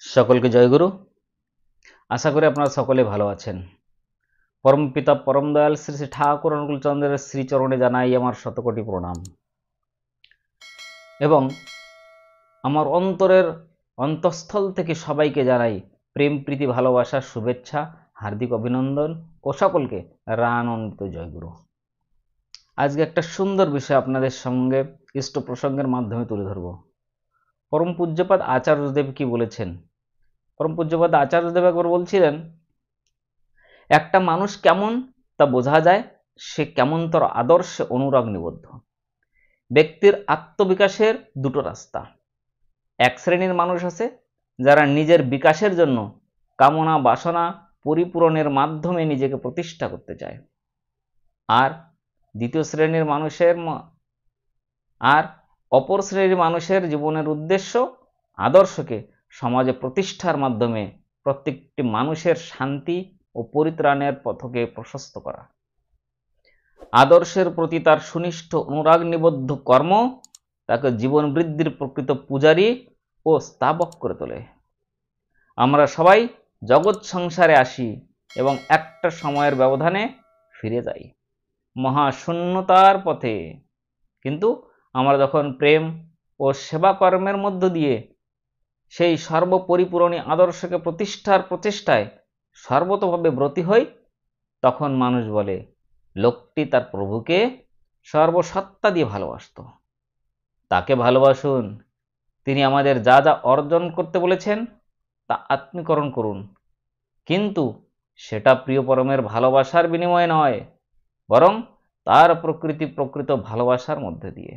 সকলকে জয়গুরু। আশা করি আপনারা সকলে ভালো আছেন। পরম পিতা পরম দয়াল শ্রী শ্রী ঠাকুর অনুকূল চন্দ্রের শ্রীচরণে জানাই আমার শতকোটি প্রণাম এবং আমার অন্তরের অন্তঃস্থল থেকে সবাইকে জানাই প্রেম প্রীতি ভালোবাসার শুভেচ্ছা, হার্দিক অভিনন্দন ও সকলকে রানন্দিত জয়গুরু। আজকে একটা সুন্দর বিষয় আপনাদের সঙ্গে ইষ্ট প্রসঙ্গের মাধ্যমে তুলে ধরব। পরম পূজ্যপাদ আচার্যদেব কি বলেছেন? পরম পূজ্যপাদ আচার্যদেব একবার বলছিলেন, একটা মানুষ কেমন তা বোঝা যায় সে কেমনতর আদর্শে অনুরাগ নিবদ্ধ। ব্যক্তির আত্মবিকাশের দুটো রাস্তা। এক শ্রেণীর মানুষ আছে যারা নিজের বিকাশের জন্য কামনা বাসনা পরিপূরণের মাধ্যমে নিজেকে প্রতিষ্ঠা করতে চায়, আর দ্বিতীয় শ্রেণীর মানুষের অপর শ্রেণীর মানুষের জীবনের উদ্দেশ্য আদর্শকে সমাজে প্রতিষ্ঠার মাধ্যমে প্রত্যেকটি মানুষের শান্তি ও পরিত্রাণের পথকে প্রশস্ত করা। আদর্শের প্রতি তার সুনিষ্ঠ অনুরাগ নিবদ্ধ কর্ম তাকে জীবন বৃদ্ধির প্রকৃত পূজারী ও স্থাপক করে তোলে। আমরা সবাই জগৎ সংসারে আসি এবং একটা সময়ের ব্যবধানে ফিরে যাই মহাশূন্যতার পথে, কিন্তু আমরা যখন প্রেম ও সেবা কর্মের মধ্য দিয়ে সেই সর্বপরিপূরণী আদর্শকে প্রতিষ্ঠার প্রচেষ্টায় সর্বতোভাবে ব্রতী হই, তখন মানুষ বলে লোকটি তার প্রভুকে সর্বসত্তা দিয়ে ভালোবাসত। তাকে ভালোবাসুন, তিনি আমাদের যা যা অর্জন করতে বলেছেন তা আত্মীকরণ করুন, কিন্তু সেটা প্রিয় পরমের ভালোবাসার বিনিময়ে নয়, বরং তার প্রকৃত ভালোবাসার মধ্যে দিয়ে।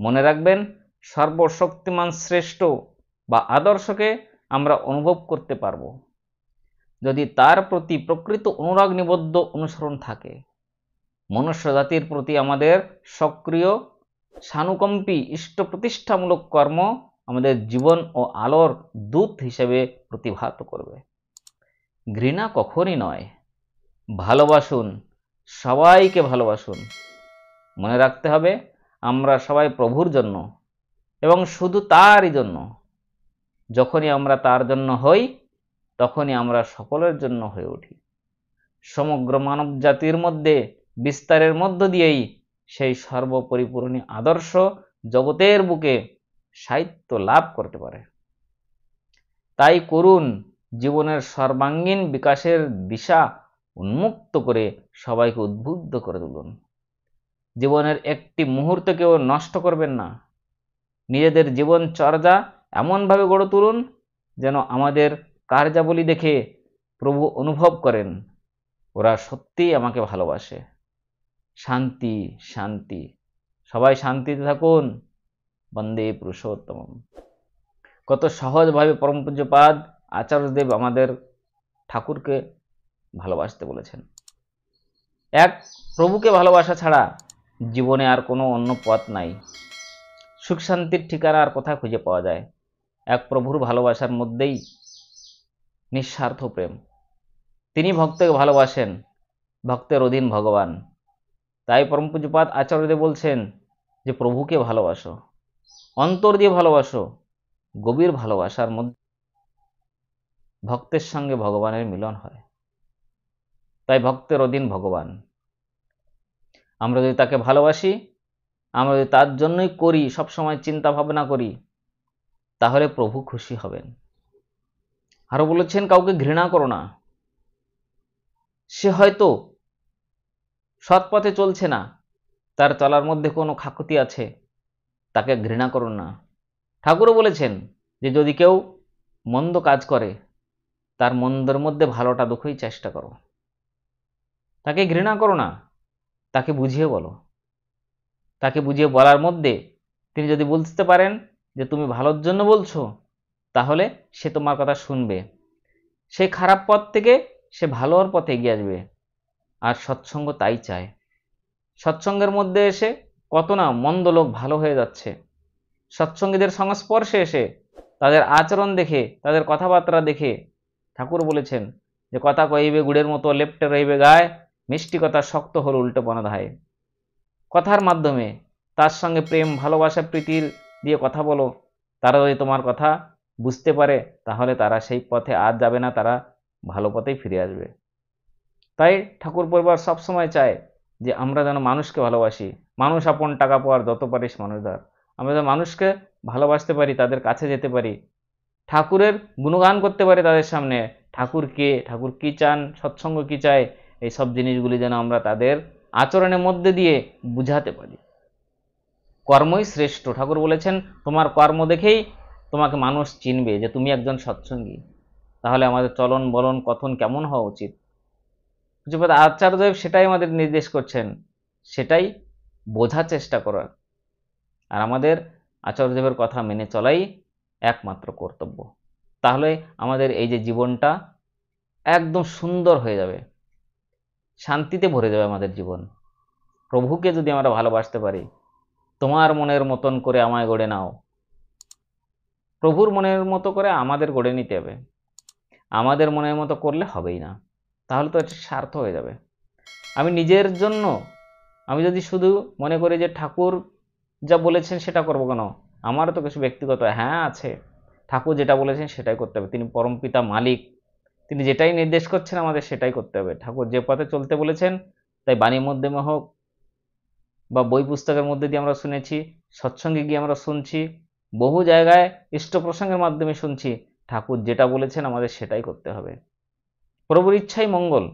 মনে রাখবেন, সর্বশক্তিমান শ্রেষ্ঠ বা আদর্শকে আমরা অনুভব করতে পারব যদি তার প্রতি প্রকৃত অনুরাগ নিবদ্ধ অনুসরণ থাকে। মনুষ্য জাতির প্রতি আমাদের সক্রিয় সানুকম্পী ইষ্ট প্রতিষ্ঠামূলক কর্ম আমাদের জীবন ও আলোর দূত হিসেবে প্রতিভাত করবে। ঘৃণা কখনই নয়, ভালোবাসুন, সবাইকে ভালোবাসুন। মনে রাখতে হবে, আমরা সবাই প্রভুর জন্য এবং শুধু তারই জন্য। যখনই আমরা তার জন্য হই, তখনই আমরা সকলের জন্য হয়ে উঠি। সমগ্র মানব জাতির মধ্যে বিস্তারের মধ্য দিয়েই সেই সর্বপরিপূরণী আদর্শ জগতের বুকে সাহিত্য লাভ করতে পারে। তাই করুন, জীবনের সর্বাঙ্গীন বিকাশের দিশা উন্মুক্ত করে সবাইকে উদ্বুদ্ধ করে তুলুন। জীবনের একটি মুহূর্তকেও নষ্ট করবেন না। নিজেদের জীবন চর্যা এমনভাবে গড়ে তুলুন যেন আমাদের কার্যাবলী দেখে প্রভু অনুভব করেন ওরা সত্যিই আমাকে ভালোবাসে। শান্তি শান্তি, সবাই শান্তিতে থাকুন। বন্দে পুরুষোত্তম। কত সহজভাবে পরম পূজ্যপাদ আচার্যদেব আমাদের ঠাকুরকে ভালোবাসতে বলেছেন। এক প্রভুকে ভালোবাসা ছাড়া জীবনে আর কোনো অন্য পথ নাই। সুখ শান্তির ঠিকানা আর কোথায় খুঁজে পাওয়া যায়? এক প্রভুর ভালোবাসার মধ্যেই নিঃস্বার্থ প্রেম। তিনি ভক্তকে ভালোবাসেন, ভক্তের অধীন ভগবান। তাই পরম পূজ্যপাদ আচার্যদেব বলছেন যে প্রভুকে ভালোবাসো, অন্তর দিয়ে ভালোবাসো। গভীর ভালোবাসার মধ্যে ভক্তের সঙ্গে ভগবানের মিলন হয়। তাই ভক্তের অধীন ভগবান। আমরা যদি তাকে ভালোবাসি, আমরা যদি তার জন্যই করি, সবসময় চিন্তা ভাবনা করি, তাহলে প্রভু খুশি হবেন। আরো বলেছেন, কাউকে ঘৃণা করো না। সে হয়তো সৎ পথে চলছে না, তার চলার মধ্যে কোনো খাকুতি আছে, তাকে ঘৃণা করো না। ঠাকুরও বলেছেন যে যদি কেউ মন্দ কাজ করে, তার মন্দের মধ্যে ভালোটা দেখেই চেষ্টা করো। তাকে ঘৃণা করো না, তাকে বুঝিয়ে বলো। তাকে বুঝিয়ে বলার মধ্যে তিনি যদি বুঝতে পারেন যে তুমি ভালোর জন্য বলছো, তাহলে সে তোমার কথা শুনবে। সেই খারাপ পথ থেকে সে ভালোর পথে এগিয়ে আসবে। আর সৎসঙ্গ তাই চায়। সৎসঙ্গের মধ্যে এসে কত না মন্দ লোক ভালো হয়ে যাচ্ছে। সৎসঙ্গীদের সংস্পর্শে এসে তাদের আচরণ দেখে, তাদের কথাবার্তা দেখে ঠাকুর বলেছেন যে কথা কইবে গুড়ের মতো, লেপ্টে রইবে গায়ে, মিষ্টি কথা শক্ত হল উল্টো বনধায়। কথার মাধ্যমে তার সঙ্গে প্রেম ভালোবাসা প্রীতির দিয়ে কথা বলো, তারা যদি তোমার কথা বুঝতে পারে, তাহলে তারা সেই পথে আর যাবে না, তারা ভালো পথেই ফিরে আসবে। তাই ঠাকুর পরিবার সবসময় চায় যে আমরা যেন মানুষকে ভালোবাসি। মানুষ আপন টাকা পাওয়ার, যত পারিস মানুষ ধর। আমরা যেন মানুষকে ভালোবাসতে পারি, তাদের কাছে যেতে পারি, ঠাকুরের গুণগান করতে পারি তাদের সামনে। ঠাকুর কে, ঠাকুর কি চান, সৎসঙ্গ কি চায়, এই সব জিনিসগুলি যেন আমরা তাদের আচরণের মধ্যে দিয়ে বুঝাতে পারি। কর্মই শ্রেষ্ঠ। ঠাকুর বলেছেন তোমার কর্ম দেখেই তোমাকে মানুষ চিনবে যে তুমি একজন সৎসঙ্গী। তাহলে আমাদের চলন বলন কথন কেমন হওয়া উচিত, পূজ্যপাদ আচার্যদেব সেটাই আমাদের নির্দেশ করছেন, সেটাই বোঝার চেষ্টা করার। আর আমাদের আচার্যদেবের কথা মেনে চলাই একমাত্র কর্তব্য। তাহলে আমাদের এই যে জীবনটা একদম সুন্দর হয়ে যাবে, শান্তিতে ভরে যাবে আমাদের জীবন। প্রভুকে যদি আমরা ভালোবাসতে পারি, তোমার মনের মতন করে আমায় গড়ে নাও, প্রভুর মনের মতো করে আমাদের গড়ে নিতে হবে। আমাদের মনের মতো করলে হবেই না, তাহলে তো এটা স্বার্থ হয়ে যাবে। আমি নিজের জন্য, আমি যদি শুধু মনে করি যে ঠাকুর যা বলেছেন সেটা করবো কেন, আমারও তো কিছু ব্যক্তিগত আছে, ঠাকুর যেটা বলেছেন সেটাই করতে হবে। তিনি পরমপিতা মালিক, তিনি যেটাই নির্দেশ করছেন আমাদের সেটাই করতে হবে। ঠাকুর যে পথে চলতে বলেছেন, তাই বাণীর মাধ্যমে হোক বা বই পুস্তকের মধ্যে দিয়ে আমরা শুনেছি, সৎসঙ্গে গিয়ে আমরা শুনছি, বহু জায়গায় ইষ্ট প্রসঙ্গের মাধ্যমে শুনছি, ঠাকুর যেটা বলেছেন আমাদের সেটাই করতে হবে। প্রভুর ইচ্ছাই মঙ্গল,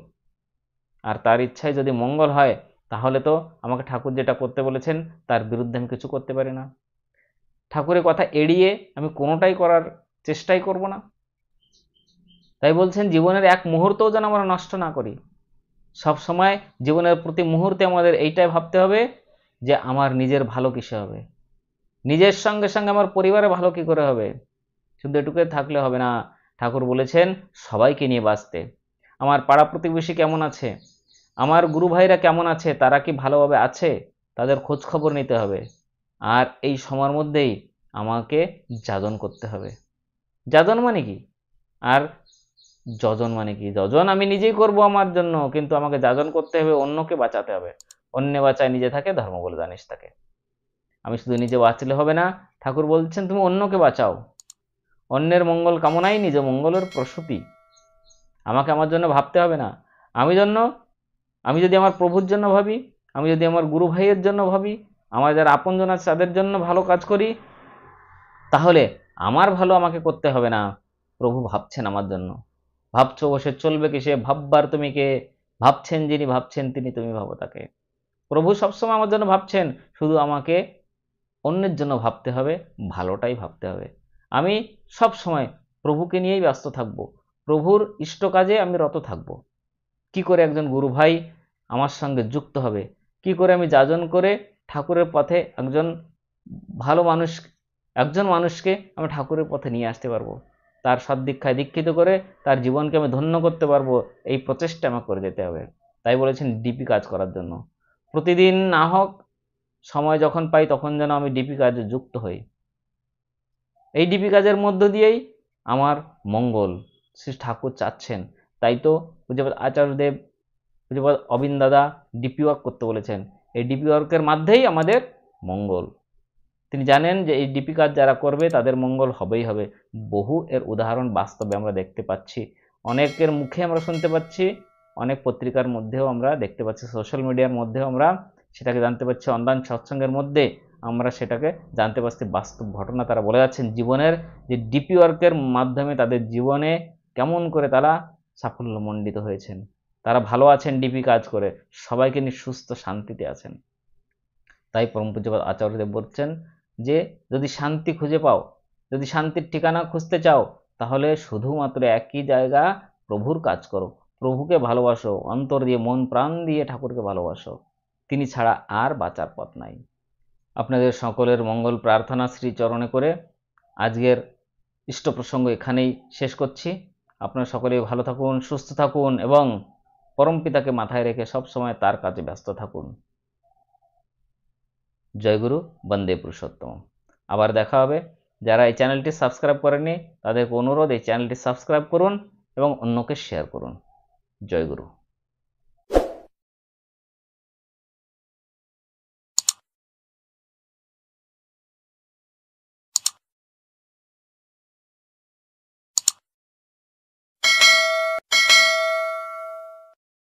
আর তার ইচ্ছায় যদি মঙ্গল হয়, তাহলে তো আমাকে ঠাকুর যেটা করতে বলেছেন তার বিরুদ্ধে আমি কিছু করতে পারি না। ঠাকুরের কথা এড়িয়ে আমি কোনোটাই করার চেষ্টাই করব না। তাই বলছেন জীবনের এক মুহূর্তও যেন আমরা নষ্ট না করি। সব সময় জীবনের প্রতি মুহূর্তে আমাদের এইটাই ভাবতে হবে যে আমার নিজের ভালো কিসে হবে, নিজের সঙ্গে সঙ্গে আমার পরিবারে ভালো কি করে হবে। শুধু এটুকুই থাকলে হবে না, ঠাকুর বলেছেন সবাইকে নিয়ে বাঁচতে। আমার পাড়া প্রতিবেশী কেমন আছে, আমার গুরু ভাইরা কেমন আছে, তারা কি ভালোভাবে আছে, তাদের খোঁজ খবর নিতে হবে। আর এই সময়ের মধ্যেই আমাকে যাজন করতে হবে। যাজন মানে কি, আর যজন মানে কি? যজন আমি নিজেই করব আমার জন্য, কিন্তু আমাকে যাজন করতে হবে, অন্যকে বাঁচাতে হবে। অন্যে বাঁচায় নিজে থাকে, ধর্ম বলে জানিস তাকে। আমি শুধু নিজে বাঁচলে হবে না, ঠাকুর বলছেন তুমি অন্যকে বাঁচাও। অন্যের মঙ্গল কামনাই নিজ মঙ্গলের প্রসূতি। আমাকে আমার জন্য ভাবতে হবে না। আমি যদি আমার প্রভুর জন্য ভাবি, আমি যদি আমার গুরু ভাইয়ের জন্য ভাবি, আমার যারা আপনজন আছে তাদের জন্য ভালো কাজ করি, তাহলে আমার ভালো আমাকে করতে হবে না, প্রভু ভাবছেন আমার জন্য। ভাবছো বসে চলবে কিসে, ভাববার তুমি কে, ভাবছেন যিনি ভাবছেন তিনি, তুমি ভাবো তাকে। প্রভু সবসময় আমার জন্য ভাবছেন, শুধু আমাকে অন্যের জন্য ভাবতে হবে, ভালোটাই ভাবতে হবে। আমি সব সময় প্রভুকে নিয়েই ব্যস্ত থাকব, প্রভুর ইষ্ট কাজে আমি রত থাকব। কি করে একজন গুরু ভাই আমার সঙ্গে যুক্ত হবে, কি করে আমি যাজন করে ঠাকুরের পথে একজন মানুষকে আমি ঠাকুরের পথে নিয়ে আসতে পারবো, তার সদ্দীক্ষায় দীক্ষিত করে তার জীবনকে আমি ধন্য করতে পারবো, এই প্রচেষ্টা আমাকে করে যেতে হবে। তাই বলেছেন ডিপি কাজ করার জন্য। প্রতিদিন না হোক, সময় যখন পাই তখন যেন আমি ডিপি কাজে যুক্ত হই। এই ডিপি কাজের মধ্য দিয়েই আমার মঙ্গল শ্রী ঠাকুর চাচ্ছেন। তাই তো পূজ্যপাদ আচার্যদেব, পূজ্যপাদ অবিন দাদা ডিপি ওয়ার্ক করতে বলেছেন। এই ডিপি ওয়ার্কের মাধ্যমেই আমাদের মঙ্গল। তিনি জানেন যে এই ডিপি কাজ যারা করবে তাদের মঙ্গল হবেই হবে। বহু এর উদাহরণ বাস্তবে আমরা দেখতে পাচ্ছি, অনেকের মুখে আমরা শুনতে পাচ্ছি, অনেক পত্রিকার মধ্যেও আমরা দেখতে পাচ্ছি, সোশ্যাল মিডিয়ার মধ্যেও আমরা সেটাকে জানতে পারছি, অনলাইন সৎসঙ্গের মধ্যে আমরা সেটাকে জানতে পারছি। বাস্তব ঘটনা তারা বলে যাচ্ছেন জীবনের, যে ডিপি ওয়ার্কের মাধ্যমে তাদের জীবনে কেমন করে তারা সাফল্যমণ্ডিত হয়েছেন, তারা ভালো আছেন ডিপি কাজ করে, সবাইকে নিয়ে সুস্থ শান্তিতে আছেন। তাই পরম পূজ্যপাদ আচার্যদেব বলছেন যে যদি শান্তি খুঁজে পাও, যদি শান্তির ঠিকানা খুঁজতে চাও, তাহলে শুধুমাত্র একই জায়গা, প্রভুর কাজ করো, প্রভুকে ভালোবাসো, অন্তর দিয়ে মন প্রাণ দিয়ে ঠাকুরকে ভালোবাসো, তিনি ছাড়া আর বাঁচার পথ নাই। আপনাদের সকলের মঙ্গল প্রার্থনা শ্রী চরণে করে আজকের ইষ্ট প্রসঙ্গ এখানেই শেষ করছি। আপনারা সকলেই ভালো থাকুন, সুস্থ থাকুন এবং পরম পিতাকে মাথায় রেখে সব সময় তার কাজে ব্যস্ত থাকুন। জয়গুরু, বন্দে পুরুষোত্তম। আবার দেখা হবে। যারা এই চ্যানেলটি সাবস্ক্রাইব করেননি তাদেরকে অনুরোধ, এই চ্যানেলটি সাবস্ক্রাইব করুন এবং অন্যকে শেয়ার করুন। জয়গুরু।